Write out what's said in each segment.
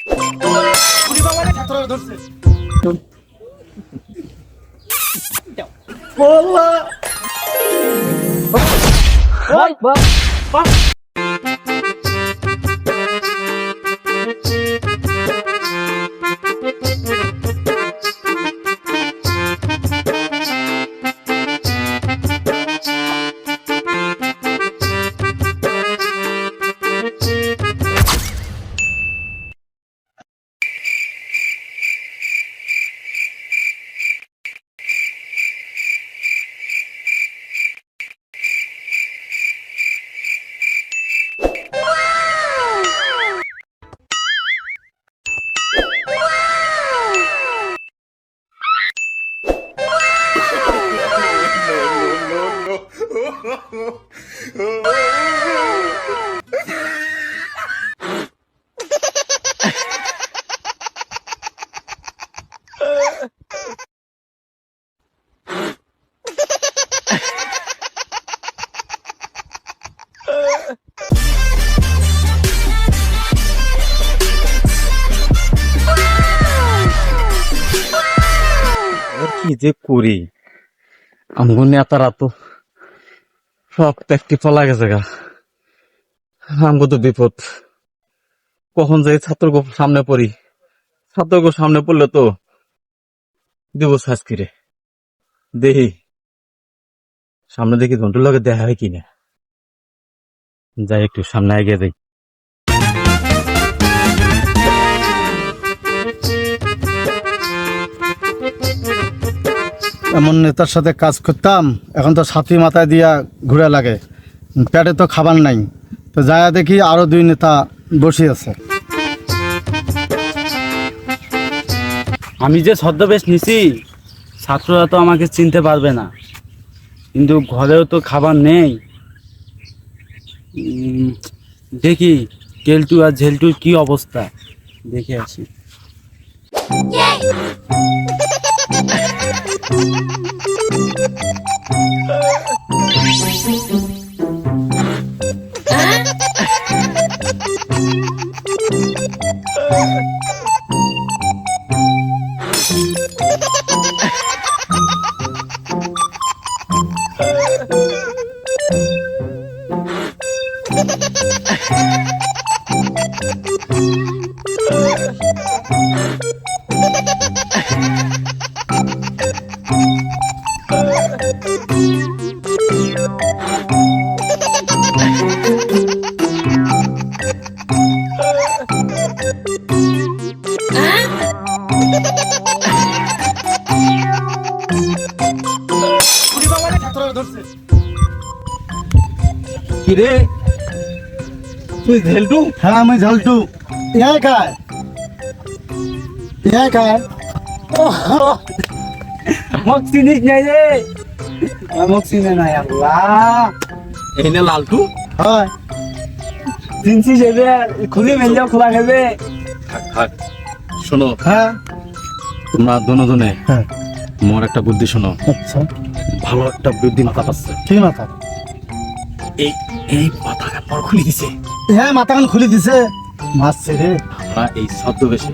কি যে করি আমগো নেতারা তো সব ত্যাগটি ফলা গেছে গা। আমগো তো বিপদ, কখন যাই ছাত্রগো সামনে পড়ি। ছাত্রগো সামনে পড়লে তো দেব শাস্তিরে। দেখি সামনে দেখি ধন্টুর লগে দেখা হয় কিনা, যাই একটু সামনে এগিয়ে যাই। এমন নেতার সাথে কাজ করতাম, এখন তো ছাতি মাথায় দিয়া ঘুরে লাগে, পেটে তো খাবার নাই। তো যায়া দেখি আরো দুই নেতা বসে আছে। আমি যে ছদ্মবেশ নিছি ছাত্ররা তো আমাকে চিনতে পারবে না, কিন্তু ঘরেও তো খাবার নেই। দেখি কেলটু আর ঝেলটুর কি অবস্থা, দেখে আসি। কিরে তুই ঝেলটু? হ্যাঁ আমি ঝালটু। ইহাই খায়, ইহাই খায়। মোক চিনিস নাই রে, মোক চিনে নাই। আল্লাহ, এই না লালটু? হয় চিনছিস এবার? খুলে মেললেও খোলা খাবে। থাক থাক, শোনো হ্যাঁ তোমরা দুজনে হ্যাঁ। মোর একটা বুদ্ধি শোনো। আচ্ছা ভালো একটা বুদ্ধি মাথা পাচ্ছে। কি মাথা? এই এই মাথা কাপড় খুলে দিছে। হ্যাঁ মাথা কান খুলে দিছে। মারছে রে। আমরা এই ছদ্মবেশে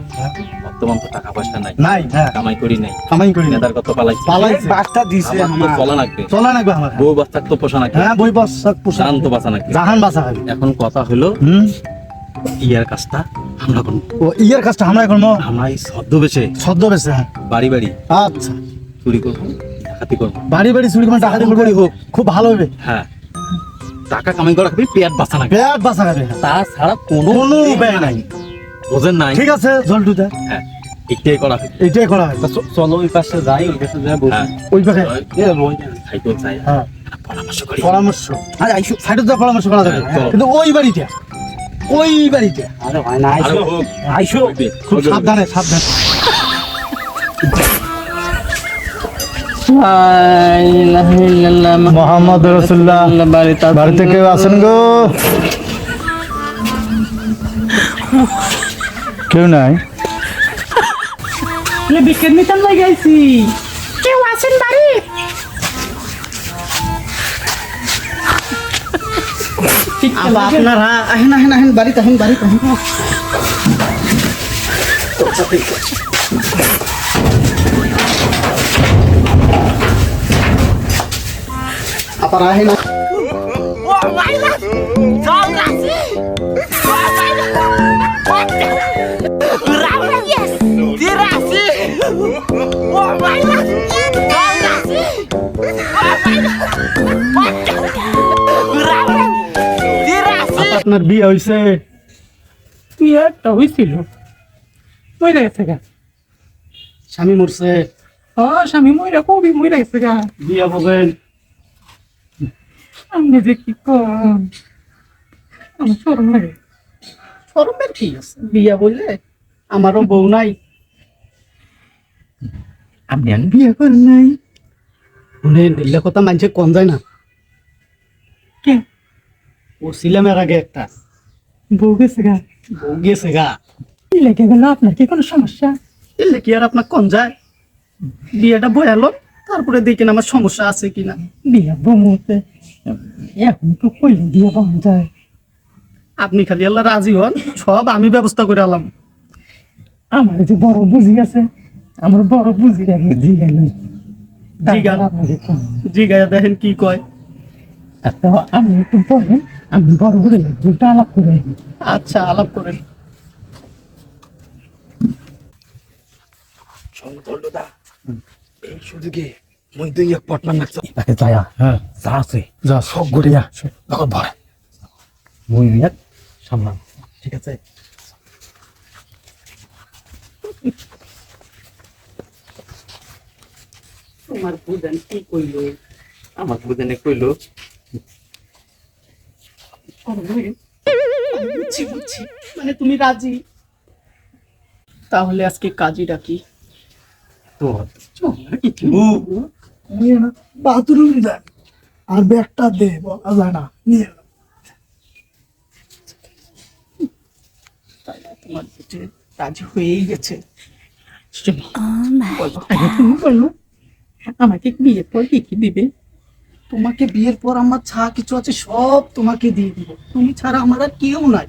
বর্তমান তো টাকা পয়সা নাই, নাই হ্যাঁ কামাই করি নাই, কামাই করি না। নেতার কত পালাইছে পালাইছে। বাচ্চা দিছে আমার তো চলা লাগবে, চলা লাগবে আমার। বউ বাচ্চার তো পোষা নাকি, হ্যাঁ বই বস জান তো বাঁচা নাকি। জাহান বাসা খাবি। এখন কথা হলো ইয়ার কাজটা আমরা করবো। ও ইয়ার কাজটা আমরা করবো। আমরা এই ছদ্মবেশে ছদ্মবেশে। হ্যাঁ বাড়ি বাড়ি আচ্ছা চুরি করবো, ডাকাতি করবো। বাড়ি বাড়ি চুরি করে টাকা দিয়ে করি হোক, খুব ভালো হবে। হ্যাঁ টাকা কামাই করা খাবি, পেট বাঁচা নাকি, পেট বাসা খাবে। তাছাড়া কোনো কোনো উপায় নাই। বোঝেন নাই? ঠিক আছে জলটুতে হ্যাঁ এইটাই করা হবে। এইটাই করা হয়। চলো ওই পাশে যাই, ওই পাশে যাই বসি। হ্যাঁ ওই পাশে খাইতেও চাই, হ্যাঁ পরামর্শ করি। পরামর্শ। আরে আইসো সাইডে যা পরামর্শ করা যাবে, হ্যাঁ, চলো। কিন্তু ওই বাড়িটা, ওই বাড়িটা আরে ভাই না, আরে আইসো হোক, আইসো। হইবে, খুব হইবে, হইবে। সাবধানে সাবধানে। মোহাম্মদ রাসূলুল্লাহ বাড়িতে কেউ আছেন গো? কেউ নাই? বিকেট মিটার লাগাইছি, কেউ আছেন বাড়ি? আপনারা আহেন আহেন আহেন বাড়িতে আহেন বাড়িতে আহেন। আচ্ছা ঠিক আছে। আবার আহে না আপনার বিয়ে হয়েছে? বিয়েটা হয়েছিল মরে গেছে গা। স্বামী মরছে? ও স্বামী মরে কবি মরে গেছে গা। বিয়ে হবেন? আমি যে কি কম আমার শরম লাগে। শরমের ঠিক আছে, বিয়ে বললে আমারও বউ নাই। আপনি আর বিয়ে করেন নাই? মনে দিল্লে কথা মানছে কম যায় না। কে ও ছিলাম এর আগে একটা, বউ গেছে গা। বউ গেছে গা। কি লেগে গেল? আপনার কি কোনো সমস্যা? এলে কি আর আপনার কম যায়? বিয়েটা বয়ালো, তারপরে দেখেন আমার সমস্যা আছে কিনা। বিয়ে বমতে এখন তো কইলে বিয়ে পাওয়া যায়। আপনি খালি আল্লাহ রাজি হন, সব আমি ব্যবস্থা করে আলাম। আমার যে বড় বুঝি আছে, আমার বড় বুঝি আগে জিগাই নাই। জিগান। আপনাকে কম জি গায়া দেখেন কি কয়। তো আমি একটু বলেন, আমি বড় করে দুটো আলাপ করে আসি। আচ্ছা আলাপ করেন। এই সুযোগে মই দুই এক পটমান লাগছে তাকে যায়া হ্যাঁ যা আছে যা সব গড়িয়া তখন ভয় মই এক সামলাম, ঠিক আছে? তোমার বুঝেন কি কইলো? আমার বুঝেনে কইলো বুঝছি বুঝছি, মানে তুমি রাজি? তাহলে আজকে কাজী ডাকি। বাথরুম দেন আর ব্যাগটা দে, বলা যায় না নিয়ে এলাম। তাহলে তোমার বুঝে রাজি হয়েই গেছে। আগে তুমি বললো আমাকে বিয়ে পর কি কি দিবে? তোমাকে বিয়ের পর আমার যা কিছু আছে সব তোমাকে দিয়ে দিব। তুমি ছাড়া আমার আর কেউ নাই।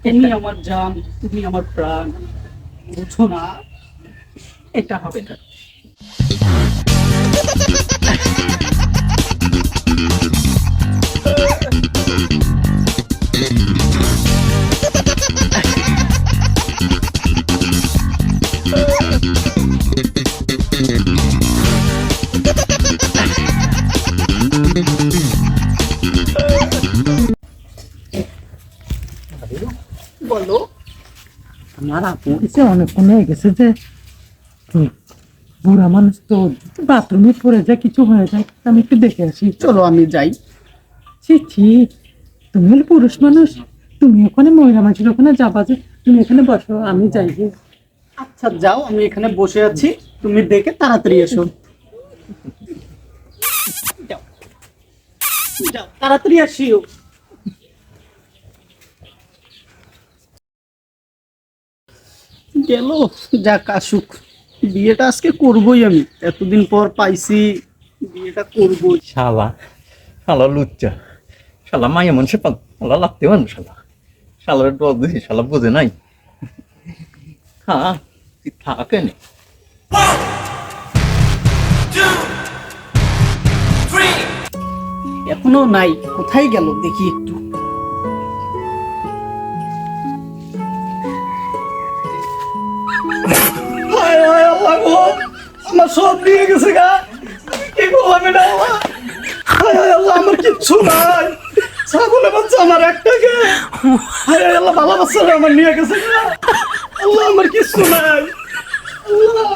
তুমি আমার জান, তুমি আমার প্রাণ, বুঝো না? এটা হবে না। বলো। আমার আপু এসে অনেকক্ষণ হয়ে গেছে যে বুড়া মানুষ তো বাথরুমে পড়ে যায়, কিছু হয়ে যায়, আমি একটু দেখে আসি। চলো আমি যাই। ছি ছি, তুমি হলে পুরুষ মানুষ, তুমি ওখানে মহিলা মানুষের ওখানে যাবা যে, তুমি এখানে বসো, আমি যাই গিয়ে। আচ্ছা যাও, আমি এখানে বসে আছি, তুমি দেখে তাড়াতাড়ি এসো। যাও যাও, তাড়াতাড়ি আসিও। গেল, যাক আসুক। বিয়েটা আজকে করবোই আমি, এতদিন পর পাইছি, বিয়েটা করবোই। শালা শালা লুচ্চা, শালা মাইয়া মানুষে পাল, শালা লাগতে পারবে, শালার ডর দিছি, শালা বোঝে নাই। হ্যাঁ তুই থাকে নে। এখনো নাই, কোথায় গেল দেখি একটু। আমার সব নিয়ে গেছে গা, কি করলাম এটা? আল্লাহ, আমার কিচ্ছু নাই। ছাগলের বাচ্চা আমার একটাকে, আল্লাহ ভালো বাচ্চা আমার নিয়ে গেছে গা। আল্লাহ আমার কিচ্ছু নাই। আল্লাহ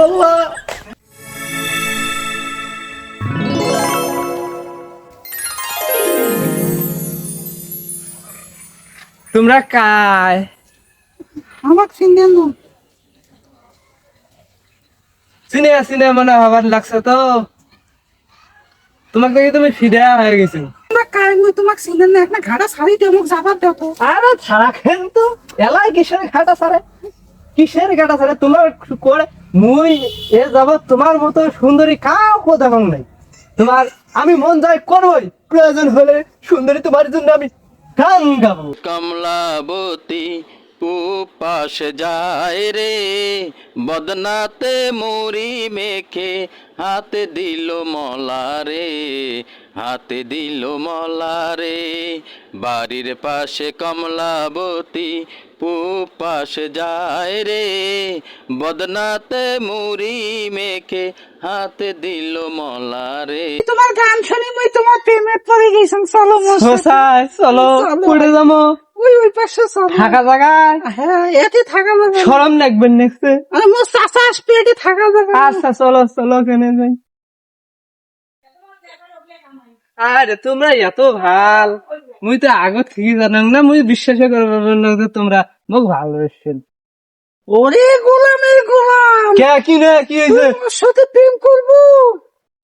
আল্লাহ। তোমরা কায় আমাকে চিনলেন না? চিনে চিনে মানে হবার লাগছে তো, তোমাকে দেখে তুমি ফিদা হয়ে গেছো। তোমরা কাই মুই তোমাকে চিনলেন না? একটা ঘাড়া ছাড়ি দিয়ে মোক যাবার দাও তো। আরে থাকেন তো, এলাই কিসের ঘাটা সারে, কিসের ঘাটা সারে তোমার করে মুই এ যাব তোমার মতো সুন্দরী কাউ কথা কম নাই। তোমার আমি মন যায় করবই, প্রয়োজন হলে সুন্দরী তোমার জন্য আমি গান গাবো। কমলাবতী উপাস যায় রে, বদনাতে মুড়ি মেখে হাতে দিল মলা রে, হাতে দিল মলা রে। বাড়ির পাশে কমলাবতী উপাস যায় রে, বদনাতে মুড়ি মেখে হাতে দিল মলা রে। তোমার গান শুনি মই তোমার প্রেমে পড়ে গেছিলাম। চলো মোর সাথে। কোথায়? চলো পড়ে যাবো ওই পাশে চলো। থাকা জায়গায়। হ্যাঁ, এটি থাকা যাবে না। সরম লাগবেন নেক্সট। আরে মোর চাচা আসবে, এটি থাকা যাবে না। আচ্ছা চলো চলো কেনে যাই। আরে তোমরা এত ভাল, মুই তো আগে থেকে জানাম না, মুই বিশ্বাস করবো না যে তোমরা মোক ভালোবাসেন। ওরে গোলামের গোলাম, কে কি রে কি হয়েছে? তোর সাথে প্রেম করবো,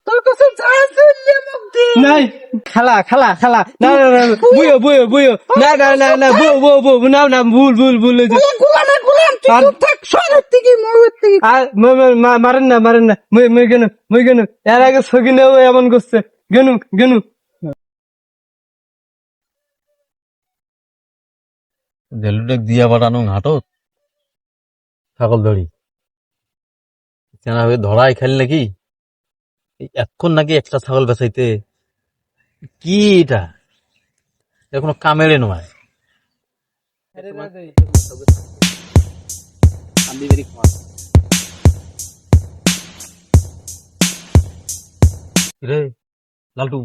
তোর কাছে যা চললে মুখ দি। নাই খালা খালা খালা, না না না বুঝো বুঝো বুঝো, না না না না বউ বউ বউ, না না ভুল ভুল ভুল হয়েছে। ওরে গোলামের গোলাম, তুই চুপ থাক, শহরের থেকে মরের থেকে। আর মারেন না মারেন না, মুই কেন এর আগে সকিনেও এমন করছে। গেনু গেনু জেলুটেক দিয়া বাড়ানো হাটত ছাগল ধরি চেনা হয়ে ধরাই খালি নাকি এখন নাকি একটা ছাগল বেচাইতে কি এটা কোনো কামেরে নয়। রে লালটু,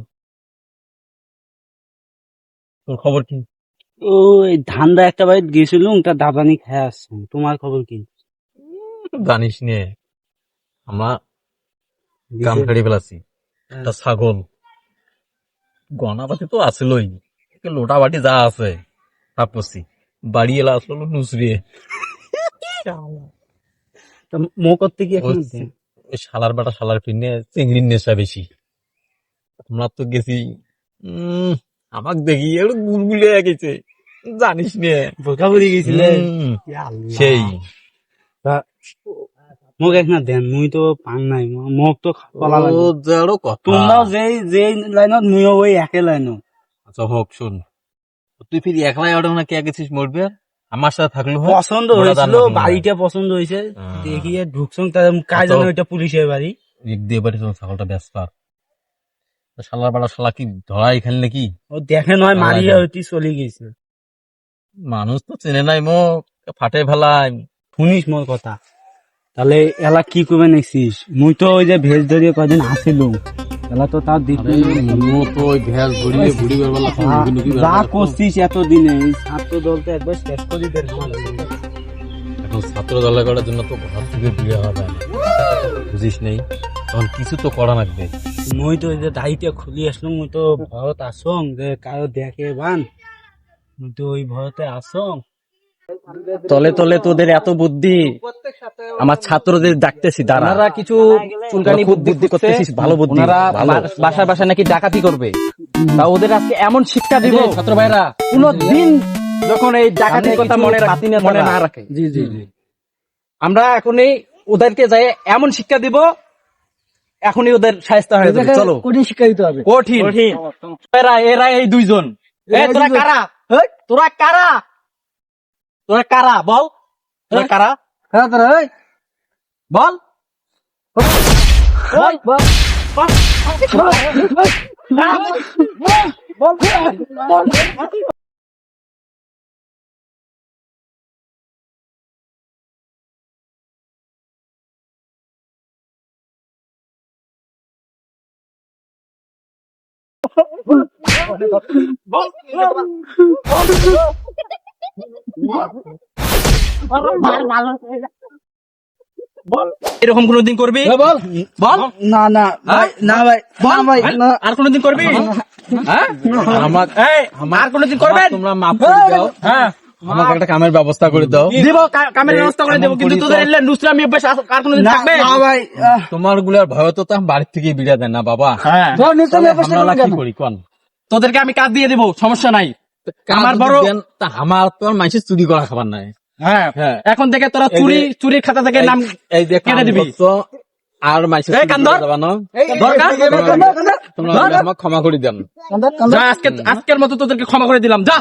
তোর খবর কি? ওই ধান্দা একটা বাড়িতে গেছিলুম, তা দাবানি খেয়ে আসছুম। তোমার খবর কি? জানিস নে আমরা কাম ফেড়ে ফেলাছি। একটা ছাগল গনাবাটি তো আসলোই, লোটা বাটি যা আছে সব করছি। বাড়ি এলা আসলো নুসরিয়ে মোকর থেকে এখন ওই শালার বাটা শালার পিনে চিংড়ির নেশা বেশি। আমরা তো গেছি আমাক দেখি একটু গুলগুলে গেছে, জানিস নে বোকা পড়ে গেছিলে। সেই মোক এখন দেন, মুই তো পান নাই, মোক তো কলা লাগে। যারও কথা। তোমরাও যেই লাইনত, মুইও ওই একে লাইনত। আচ্ছা হোক, শোন তুই ফির একলাই অর্ডার না কে গেছিস মরবে, আমার সাথে থাকলো পছন্দ হয়েছিল, বাড়িটা পছন্দ হয়েছে, দেখিয়ে ঢুকছুন। তার কাজ জানো ওইটা পুলিশের বাড়ি। এক দিয়ে বাড়ি ছাগলটা ব্যস্ত শালার বাড়া শালা কি ধরাই খেল নাকি? ও দেখে নয় মারিয়া হইতে চলে গেছে। মানুষ তো চেনে নাই মোক, ফাটে ফেলাই। শুনিস মোর কথা, তাহলে এলা কি করবে নেছিস? মুই তো ওই যে ভেজ ধরিয়ে কদিন আসিলুম, এলা তো তার দেখতে যা করছিস এতদিনে, এই ছাত্র দল তো একবার শেষ করে দেন। এখন ছাত্র দলে করার জন্য তো ঘর থেকে বিয়ে হওয়া যায় না, বুঝিস নেই? তখন কিছু তো করা লাগবে। মুই তো ওই যে দাড়িটা খুলি আসলাম, মুই তো ভয়ত আসং যে কারো দেখে বান, মুই তো ওই ভয়তে আসং। তলে তলে তোদের এত বুদ্ধি, আমার ছাত্রদের ডাকতেছি দাঁড়া, কিছু চুলকানি বুদ্ধি করতেছিস, ভালো বুদ্ধি। বাসায় বাসায় নাকি ডাকাতি করবে, তা ওদের আজকে এমন শিক্ষা দিব ছাত্র ভাইরা, কোনদিন যখন এই ডাকাতির কথা মনে না রাখে। জি জি জি, আমরা এখনই ওদেরকে যাই এমন শিক্ষা দিব, এখনই ওদের শায়েস্তা হয়ে যাবে। চলো, কঠিন শিক্ষা দিতে হবে। কঠিন। এরা এই দুইজন। তোরা কারা? তোরা কারা? তোরা কারা বল? তোরা কারা? বল এরকম কোনদিন করবি? বল বল। না না ভাই, না ভাই, বল ভাই, না। আর কোনদিন করবি? হ্যাঁ, আর কোনদিন করবেন? তোমরা মাফ করে দাও, হ্যাঁ, আমাকে একটা কামের ব্যবস্থা করে দাও। দিব, কামের ব্যবস্থা করে দেবো, কিন্তু তোদের এলে নুসরামি অভ্যাস আর কোনদিন থাকবে? না ভাই, তোমার গুলার ভয় তো বাড়ির থেকে বিড়া দেয় না বাবা। হ্যাঁ, আমরা কি করি কোন? তোদেরকে আমি কাজ দিয়ে দেবো, সমস্যা নাই। আমার বড় আমার তো আর মানুষের চুরি করা খাবার নাই। হ্যাঁ, হ্যাঁ। এখন থেকে তোরা চুরির খাতা থেকে নাম এই যে কেটে দিবি। আর মানুষের এই কান্দর, দরকার তোমরা আমাকে ক্ষমা করে দেন। যা, আজকের মতো তোদেরকে ক্ষমা করে দিলাম, যা।